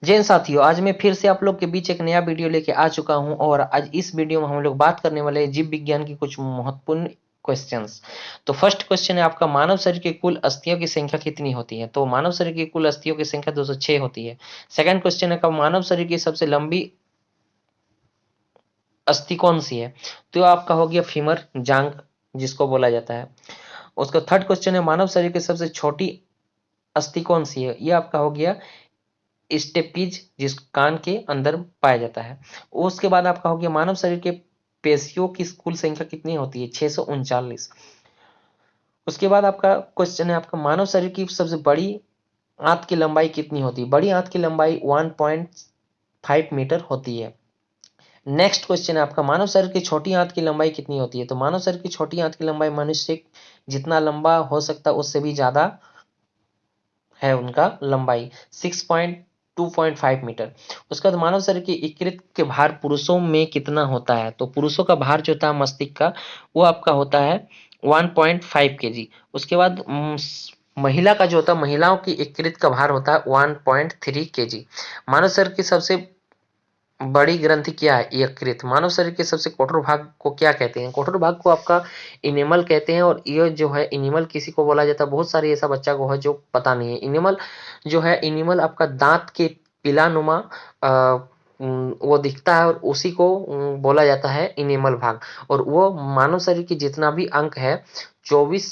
जैन साथियों, आज मैं फिर से आप लोग के बीच एक नया वीडियो लेके आ चुका हूं और आज इस वीडियो में हम लोग बात करने वाले हैं जीव विज्ञान की कुछ महत्वपूर्ण क्वेश्चंस। तो फर्स्ट क्वेश्चन है आपका, मानव शरीर की कुल अस्थियों की संख्या कितनी होती है? तो मानव शरीर की कुल अस्थियों की संख्या 206 होती है। सेकंड क्वेश्चन है का मानव शरीर की सबसे लंबी अस्थि कौन सी है? तो आपका हो गया फीमर, जांग जिसको बोला जाता है। उसका थर्ड क्वेश्चन है, मानव शरीर की सबसे छोटी अस्थि कौन सी है? ये आपका हो गया स्टेपीज, जिस कान के अंदर पाया जाता है। उसके बाद आपका हो गया, मानव शरीर के पेशियों की कुल संख्या कितनी होती है? 639। उसके बाद आपका क्वेश्चन है आपका, मानव शरीर की सबसे बड़ी आंत की लंबाई कितनी होती है? बड़ी आंत की लंबाई 1.5 मीटर होती है। नेक्स्ट क्वेश्चन है आपका, मानव शरीर की छोटी आंत की लंबाई कितनी होती है? तो मानव शरीर की छोटी आंत की लंबाई मनुष्य जितना लंबा हो सकता है उससे भी ज्यादा है उनका लंबाई, 2.5 मीटर। उसके बाद मानव शरीर के यकृत के भार पुरुषों में कितना होता है? तो पुरुषों का भार जो होता है मस्तिष्क का, वो आपका होता है 1.5 kg। उसके बाद महिला का जो होता है, महिलाओं की यकृत का भार होता है 1.3 kg। मानव शरीर की सबसे बड़ी ग्रंथि क्या है? यकृत। मानव शरीर के सबसे कठोर भाग को क्या कहते हैं? कठोर भाग को आपका इनेमल कहते हैं। और ये जो है इनेमल किसी को बोला जाता है, बहुत सारे ऐसा बच्चा को है जो पता नहीं है। इनेमल जो है, इनेमल आपका दांत के पिलानुमा वो दिखता है और उसी को बोला जाता है इनेमल भाग। और वो मानव शरीर की जितना भी अंग है, 24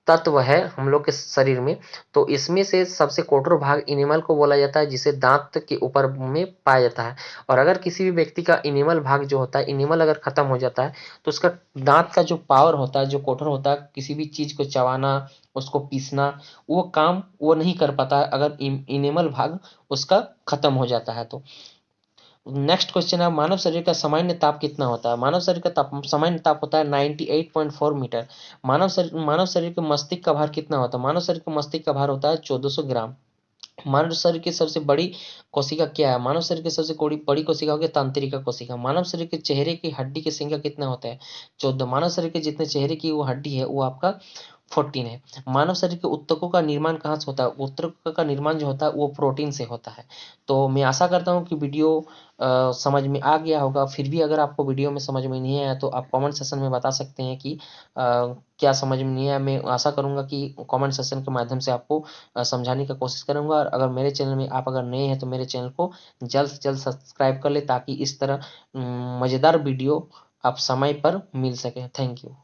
तत्व है हम लोग के शरीर में। तो इसमें से सबसे कठोर भाग इनेमल को बोला जाता है, जिसे दांत के ऊपर में पाया जाता है। और अगर किसी भी व्यक्ति का इनेमल भाग जो होता है, इनेमल अगर खत्म हो जाता है, तो उसका दांत का जो पावर होता है, जो कठोर होता है, किसी भी चीज को चबाना, उसको पीसना, वो काम वो नहीं कर पाता है अगर इनेमल भाग उसका खत्म हो जाता है। तो नेक्स्ट क्वेश्चन है, मानव शरीर का सामान्य ताप कितना होता है? मानव शरीर का ताप सामान्य ताप होता है 98.4 मीटर। मानव शरीर के मस्तिष्क का भार कितना होता है? मानव शरीर के मस्तिष्क का भार होता है 1400 ग्राम। मानव शरीर की सबसे बड़ी कोशिका क्या है? मानव शरीर की सबसे बड़ी कोशिका होगी तंत्रिका कोशिका। मानव शरीर के चेहरे की हड्डी की संख्या कितना होता है? 14। मानव शरीर के जितने चेहरे की वो हड्डी है वो आपका 14 है। मानव शरीर के ऊतकों का निर्माण कहाँ से होता है? ऊतकों का निर्माण जो होता है वो प्रोटीन से होता है। तो मैं आशा करता हूँ कि वीडियो समझ में आ गया होगा। फिर भी अगर आपको वीडियो में समझ में नहीं आया तो आप कमेंट सेशन में बता सकते हैं कि क्या समझ में नहीं आया। मैं आशा करूंगा कि कमेंट सेशन के माध्यम से आपको समझाने की कोशिश करूंगा। और अगर मेरे चैनल में आप अगर नए हैं तो मेरे चैनल को जल्द से जल्द सब्सक्राइब कर ले, ताकि इस तरह मज़ेदार वीडियो आप समय पर मिल सके। Thank you.